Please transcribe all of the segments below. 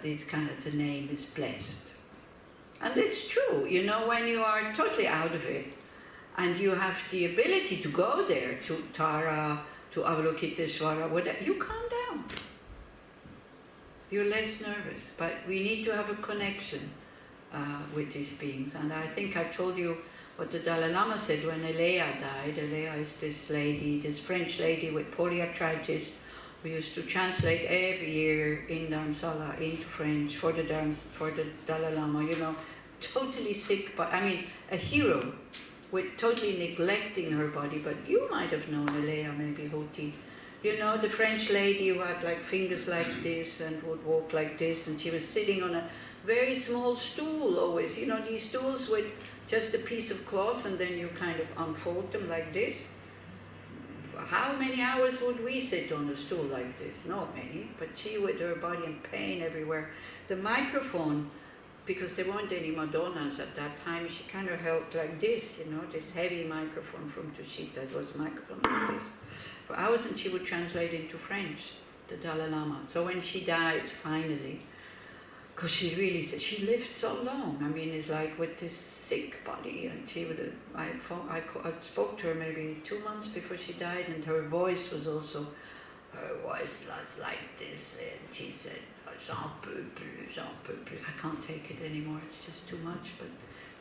This kind of the name is blessed. And it's true, you know, when you are totally out of it and you have the ability to go there, to Tara, to Avalokiteshvara, whatever, you calm down. You're less nervous, but we need to have a connection with these beings. And I think I told you what the Dalai Lama said when Elea died. Elea is this lady, this French lady with polyarthritis, who used to translate every year in Dharamsala into French for the Dalai Lama, you know, totally sick, but I mean, a hero with totally neglecting her body. But you might have known Elea, maybe Hoti. You know, the French lady who had like fingers like this and would walk like this, and she was sitting on a very small stool always, you know, these stools with just a piece of cloth and then you kind of unfold them like this. How many hours would we sit on a stool like this? Not many, but she with her body in pain everywhere. The microphone, because there weren't any Madonnas at that time, she kind of held like this, you know, this heavy microphone from Tushita. It was a microphone like this for hours, and she would translate into French, the Dalai Lama. So when she died, finally, because she really said, she lived so long. I mean, it's like with this sick body, and she would I spoke to her maybe 2 months before she died, and her voice was also, her voice was like this, and she said, j'en peux plus, I can't take it anymore, it's just too much. But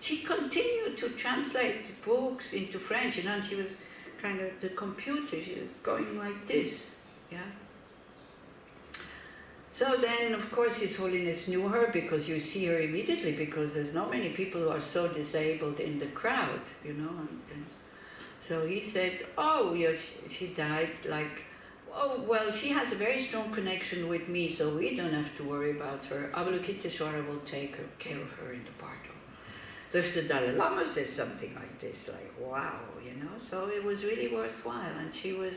she continued to translate books into French, you know, and she was kind of the computer, she was going like this, yeah. So then, of course, His Holiness knew her, because you see her immediately, because there's not many people who are so disabled in the crowd, you know. And so he said, oh, yeah, she died like, oh, well, she has a very strong connection with me, so we don't have to worry about her. Avalokiteshvara will take care of her in the party. So if the Dalai Lama says something like this, like, wow, you know, so it was really worthwhile. And she was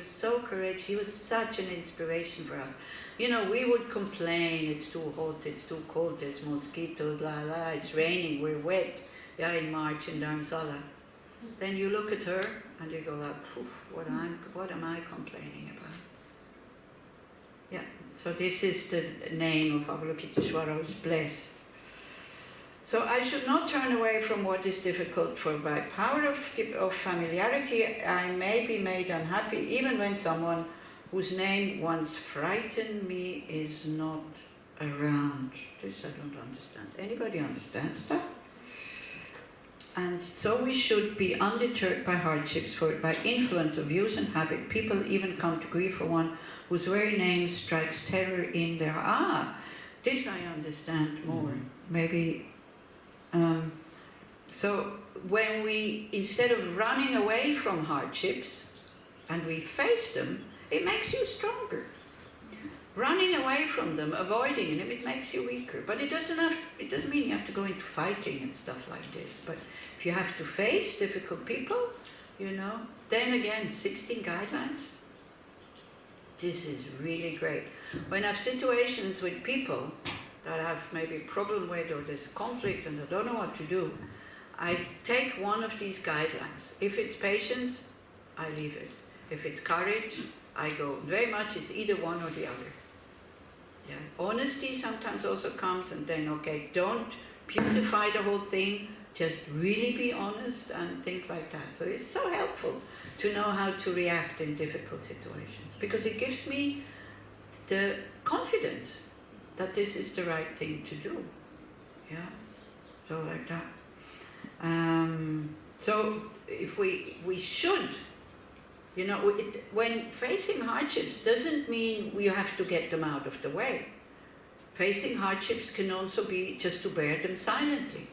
so courageous, she was such an inspiration for us. You know, we would complain, it's too hot, it's too cold, there's mosquitoes, it's raining, we're wet, yeah, in March in Dharamsala. Then you look at her and you go like, poof, what am I complaining about? Yeah, so this is the name of Avalokiteshvara, who's blessed. So I should not turn away from what is difficult, for by power of familiarity I may be made unhappy, even when someone whose name once frightened me is not around. This I don't understand. Anybody understands that? And so we should be undeterred by hardships, for by influence of use and habit, people even come to grief for one whose very name strikes terror in their... this I understand more. Maybe... so when we, instead of running away from hardships, and we face them, it makes you stronger. Running away from them, avoiding them, it makes you weaker. But it doesn't mean you have to go into fighting and stuff like this. But if you have to face difficult people, you know, then again, 16 guidelines. This is really great. When I have situations with people that I have maybe a problem with, or there's conflict and I don't know what to do, I take one of these guidelines. If it's patience, I leave it. If it's courage, I go. Very much it's either one or the other. Yeah. Honesty sometimes also comes, and then, okay, don't beautify the whole thing, just really be honest and things like that. So it's so helpful to know how to react in difficult situations, because it gives me the confidence that this is the right thing to do. Yeah, so like that. So if we should, you know, when facing hardships doesn't mean we have to get them out of the way. Facing hardships can also be just to bear them silently,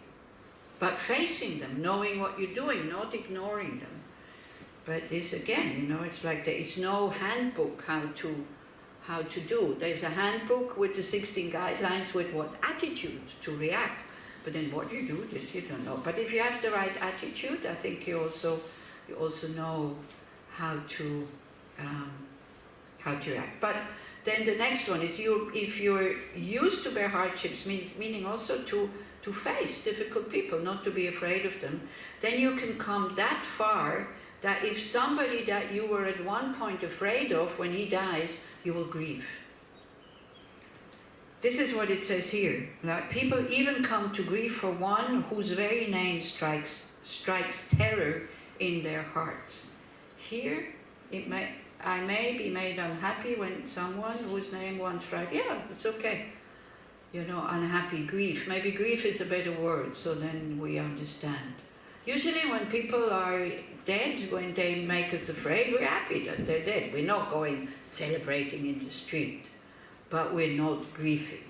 but facing them, knowing what you're doing, not ignoring them. But this again, you know, it's like there is no handbook how to do. There's a handbook with the 16 guidelines with what attitude to react. But then what you do, this you don't know. But if you have the right attitude, I think you also know how to react. But then the next one is if you're used to bear hardships, meaning also to face difficult people, not to be afraid of them, then you can come that far that if somebody that you were at one point afraid of, when he dies, you will grieve. This is what it says here. Like, people even come to grief for one whose very name strikes terror in their hearts. Here, I may be made unhappy when someone whose name once frightened. Yeah, it's okay. You know, unhappy, grief. Maybe grief is a better word, so then we understand. Usually when people are dead, when they make us afraid, we're happy that they're dead. We're not going celebrating in the street, but we're not grieving,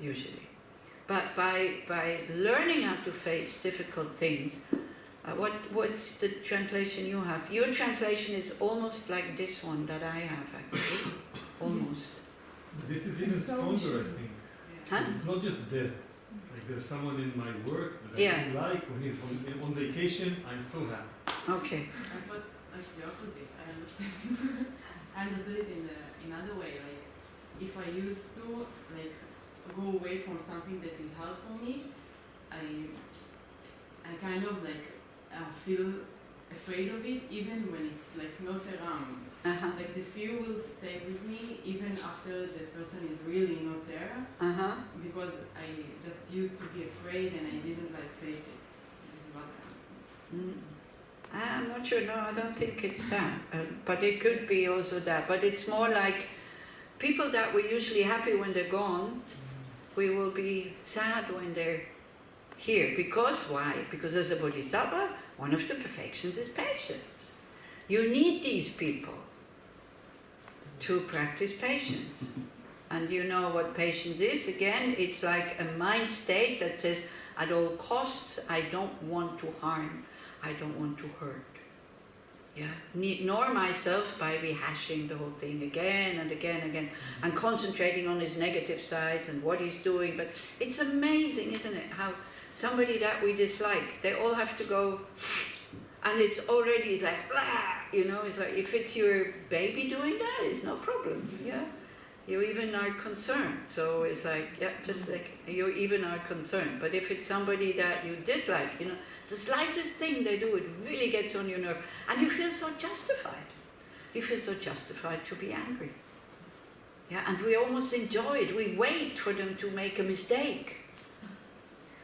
usually. But by learning how to face difficult things, what's the translation you have? Your translation is almost like this one that I have, actually. Almost. This is even stronger, I think. Huh? It's not just death. Like there's someone in my work that I don't like. When he's on vacation, I'm so happy. Okay. I thought that's the opposite. I understand. I understood it in another way. Like if I used to go away from something that is hard for me, I kind of feel afraid of it, even when it's not around. Uh-huh. Like the fear will stay with me even after the person is really not there. Uh-huh. Because I just used to be afraid and I didn't face it. This is what I understood. I'm not sure. No, I don't think it's that. But it could be also that. But it's more like people that we're usually happy when they're gone, we will be sad when they're here. Because why? Because as a Bodhisattva, one of the perfections is patience. You need these people to practice patience. And you know what patience is? Again, it's like a mind state that says, at all costs, I don't want to harm, I don't want to hurt. Yeah? Nor myself by rehashing the whole thing again and again and again, and concentrating on his negative sides and what he's doing. But it's amazing, isn't it, how somebody that we dislike, they all have to go, and it's already like, blah, it's like, if it's your baby doing that, it's no problem, yeah? You even are concerned, so it's like, yeah, just like, you even are concerned. But if it's somebody that you dislike, the slightest thing they do, it really gets on your nerve, and you feel so justified. You feel so justified to be angry. Yeah, and we almost enjoy it. We wait for them to make a mistake,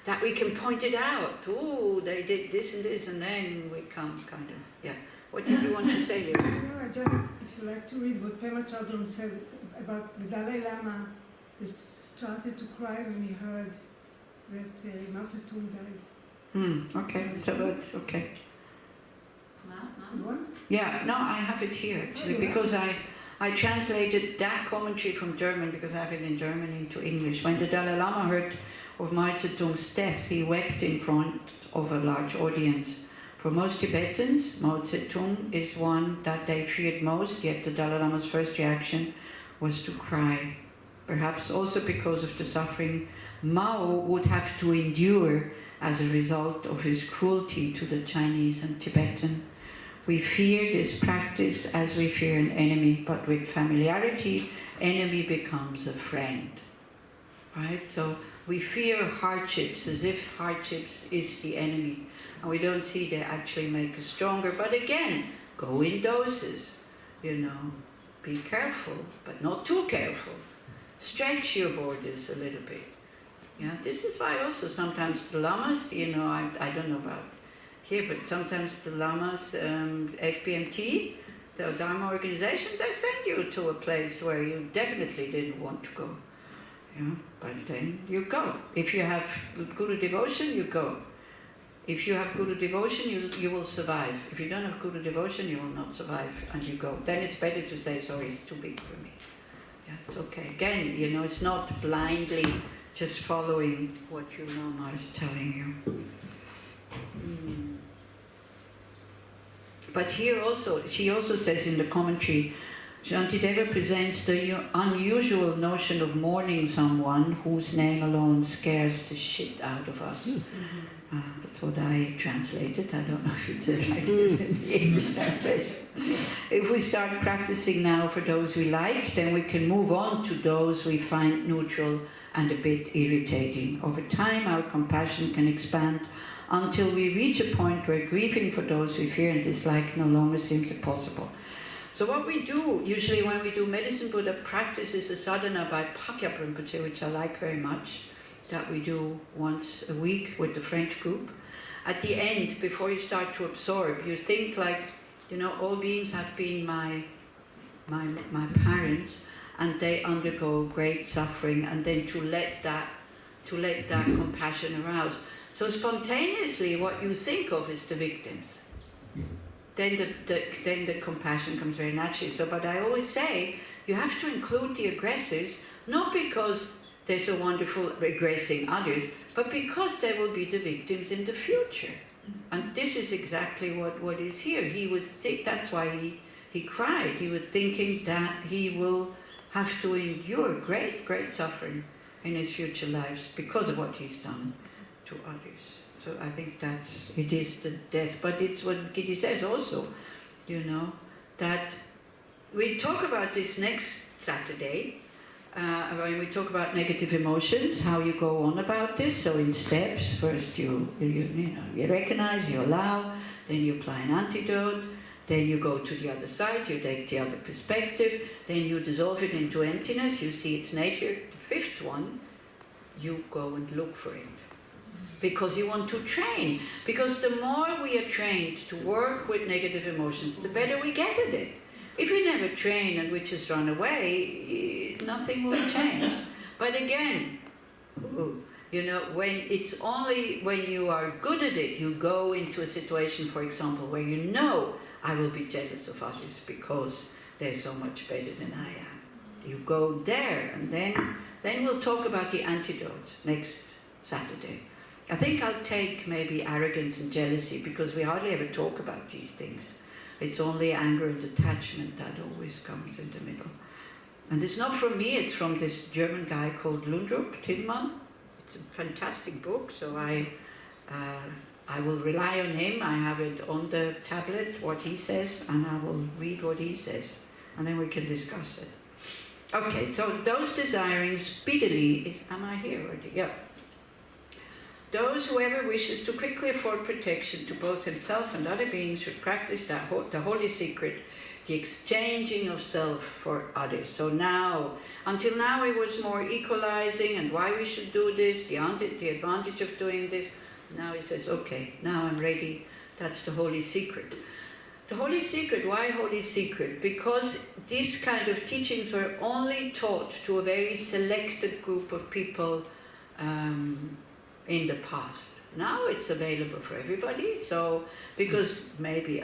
that we can point it out. Oh, they did this and this, and then we come kind of, yeah. What did you want to say, Lyra? No, if you like to read what Pema Chodron said about the Dalai Lama, he started to cry when he heard that Mao Zedong died. Okay, so that's okay. You want? Yeah, no, I have it here actually, because I translated that commentary from German, because I have it in German into English. When the Dalai Lama heard of Mao Zedong's death, he wept in front of a large audience. For most Tibetans, Mao Zedong is one that they feared most, yet the Dalai Lama's first reaction was to cry. Perhaps also because of the suffering Mao would have to endure as a result of his cruelty to the Chinese and Tibetan. We fear this practice as we fear an enemy, but with familiarity, enemy becomes a friend. Right? So we fear hardships as if hardships is the enemy, and we don't see they actually make us stronger. But again, go in doses, be careful, but not too careful. Stretch your borders a little bit. Yeah, this is why also sometimes the lamas, I don't know about here, but sometimes the lamas, FBMT, the Dharma organization, they send you to a place where you definitely didn't want to go. But then you go. If you have Guru devotion, you go. If you have Guru devotion, you will survive. If you don't have Guru devotion, you will not survive, and you go. Then it's better to say, sorry, it's too big for me. Yeah, it's okay. Again, it's not blindly just following what your Lama is telling you. But here also, she also says in the commentary, Shantideva presents the unusual notion of mourning someone whose name alone scares the shit out of us. That's what I translated. I don't know if it says like this in the English translation. If we start practicing now for those we like, then we can move on to those we find neutral and a bit irritating. Over time, our compassion can expand until we reach a point where grieving for those we fear and dislike no longer seems possible. So what we do, usually when we do Medicine Buddha practice, is a sadhana by Pakyap Rinpoche, which I like very much, that we do once a week with the French group. At the end, before you start to absorb, you think like, all beings have been my parents, and they undergo great suffering, and then to let that compassion arouse. So spontaneously, what you think of is the victims. Then the compassion comes very naturally. So, but I always say, you have to include the aggressors, not because they're so wonderful aggressing others, but because they will be the victims in the future. And this is exactly what is here. He would think, that's why he cried. He was thinking that he will have to endure great, great suffering in his future lives because of what he's done to others. So I think it is the death. But it's what Giti says also, that we talk about this next Saturday, when we talk about negative emotions, how you go on about this. So in steps, first you recognize, you allow, then you apply an antidote, then you go to the other side, you take the other perspective, then you dissolve it into emptiness, you see its nature. The fifth one, you go and look for it. Because you want to train. Because the more we are trained to work with negative emotions, the better we get at it. If you never train and we just run away, nothing will change. But again, when it's only when you are good at it, you go into a situation, for example, where I will be jealous of others because they're so much better than I am. You go there, and then we'll talk about the antidotes next Saturday. I think I'll take maybe arrogance and jealousy, because we hardly ever talk about these things. It's only anger and attachment that always comes in the middle. And it's not from me, it's from this German guy called Lundrup Tillmann. It's a fantastic book, so I will rely on him. I have it on the tablet, what he says, and I will read what he says, and then we can discuss it. Okay, so those desiring speedily, am I here already? Yeah. Those whoever wishes to quickly afford protection to both himself and other beings should practice the holy secret, the exchanging of self for others. So now, until now it was more equalizing and why we should do this, the advantage of doing this. Now he says, okay, now I'm ready. That's the holy secret. The holy secret, why holy secret? Because these kind of teachings were only taught to a very selected group of people in the past. Now it's available for everybody, so, because maybe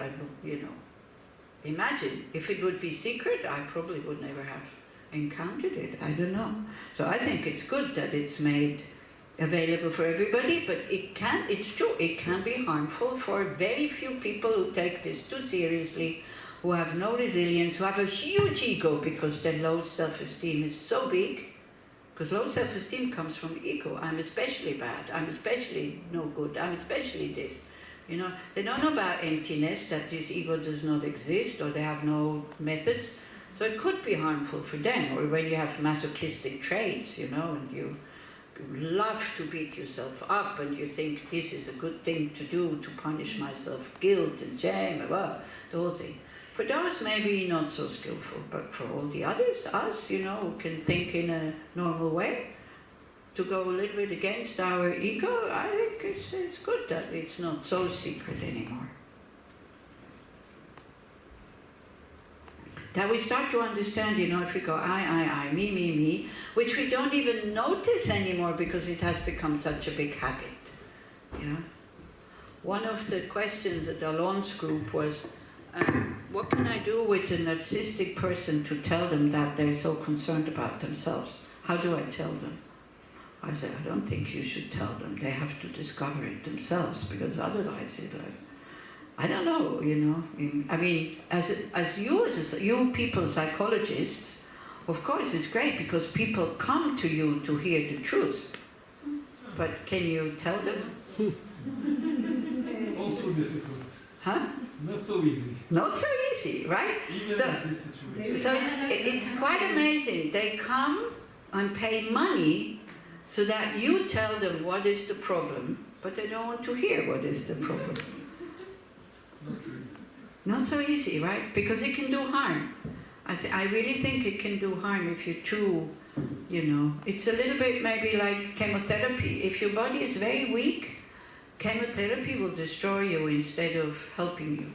imagine, if it would be secret, I probably would never have encountered it, I don't know. So I think it's good that it's made available for everybody, but it's true, it can be harmful for very few people who take this too seriously, who have no resilience, who have a huge ego because their low self-esteem is so big. Because low self-esteem comes from ego. I'm especially bad, I'm especially no good, I'm especially this. They don't know about emptiness, that this ego does not exist, or they have no methods. So it could be harmful for them. Or when you have masochistic traits, and you love to beat yourself up, and you think this is a good thing to do to punish myself, guilt and shame, the whole thing. For those, maybe not so skillful, but for all the others, us, who can think in a normal way, to go a little bit against our ego, I think it's good that it's not so secret anymore. That we start to understand, if we go I, me, which we don't even notice anymore because it has become such a big habit. Yeah. One of the questions at Alon's group was, what can I do with a narcissistic person to tell them that they're so concerned about themselves? How do I tell them? I said, I don't think you should tell them. They have to discover it themselves, because otherwise it's like, I don't know, I mean, as you people psychologists, of course it's great because people come to you to hear the truth. But can you tell them? Also difficult. Huh? Not so easy. Not so easy, right? Even So in this situation. So it's quite amazing. They come and pay money so that you tell them what is the problem, but they don't want to hear what is the problem. Not really. Not so easy, right? Because it can do harm. I really think it can do harm if you're too, it's a little bit maybe like chemotherapy. If your body is very weak, chemotherapy will destroy you instead of helping you.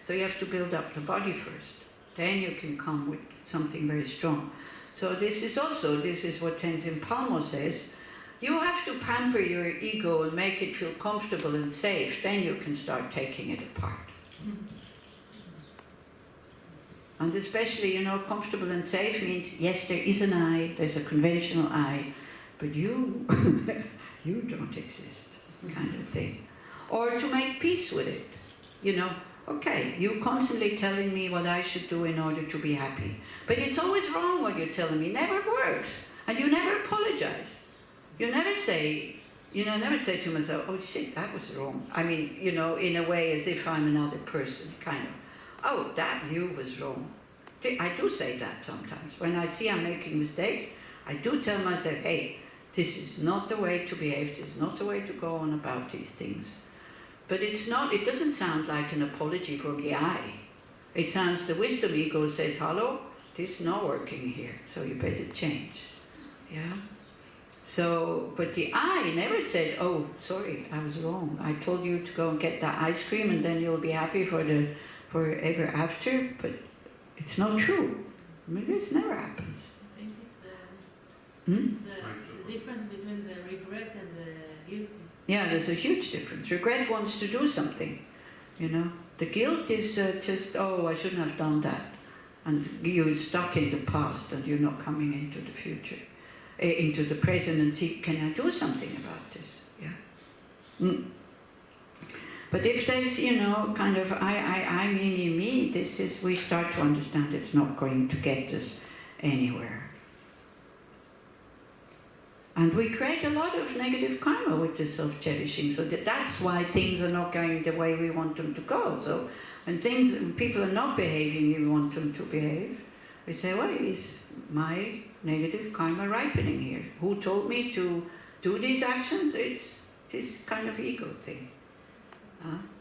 So you have to build up the body first. Then you can come with something very strong. So this is what Tenzin Palmo says. You have to pamper your ego and make it feel comfortable and safe. Then you can start taking it apart. And especially, comfortable and safe means, yes, there is an I, there's a conventional I, but you don't exist, kind of thing. Or to make peace with it. Okay, you're constantly telling me what I should do in order to be happy. But it's always wrong what you're telling me. It never works. And you never apologize. You never say to myself, oh shit, that was wrong. I mean, in a way as if I'm another person, kind of. Oh, that view was wrong. I do say that sometimes. When I see I'm making mistakes, I do tell myself, hey, this is not the way to behave, this is not the way to go on about these things. But it doesn't sound like an apology for the I. It sounds, the wisdom ego says, hello, this is not working here, so you better change. Yeah? So, but the I never said, oh, sorry, I was wrong. I told you to go and get that ice cream and then you'll be happy forever after, but it's not true. I mean, this never happens. I think it's the difference between the regret and the guilty. Yeah, there's a huge difference. Regret wants to do something, The guilt is just, oh, I shouldn't have done that. And you're stuck in the past and you're not coming into the future, into the present and see, can I do something about this? Yeah. But if there's, kind of I, me, we start to understand it's not going to get us anywhere. And we create a lot of negative karma with the self-cherishing, so that's why things are not going the way we want them to go. So when people are not behaving, we want them to behave. We say, well, is my negative karma ripening here? Who told me to do these actions? It's this kind of ego thing.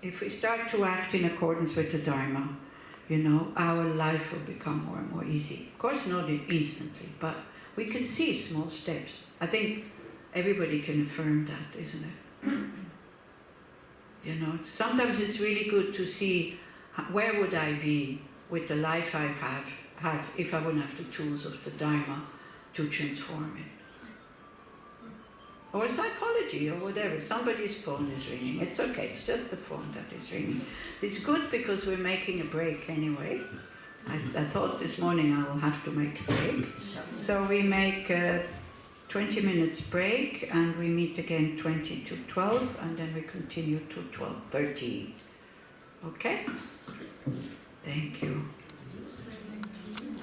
If we start to act in accordance with the Dharma, our life will become more and more easy. Of course, not instantly, but we can see small steps. I think everybody can affirm that, isn't it? Sometimes it's really good to see where would I be with the life I have if I wouldn't have the tools of the Dharma to transform it. Or psychology or whatever. Somebody's phone is ringing. It's okay, it's just the phone that is ringing. It's good because we're making a break anyway. I thought this morning I will have to make a break. So we make a 20 minutes break and we meet again 20 to 12 and then we continue to 12:30. Okay?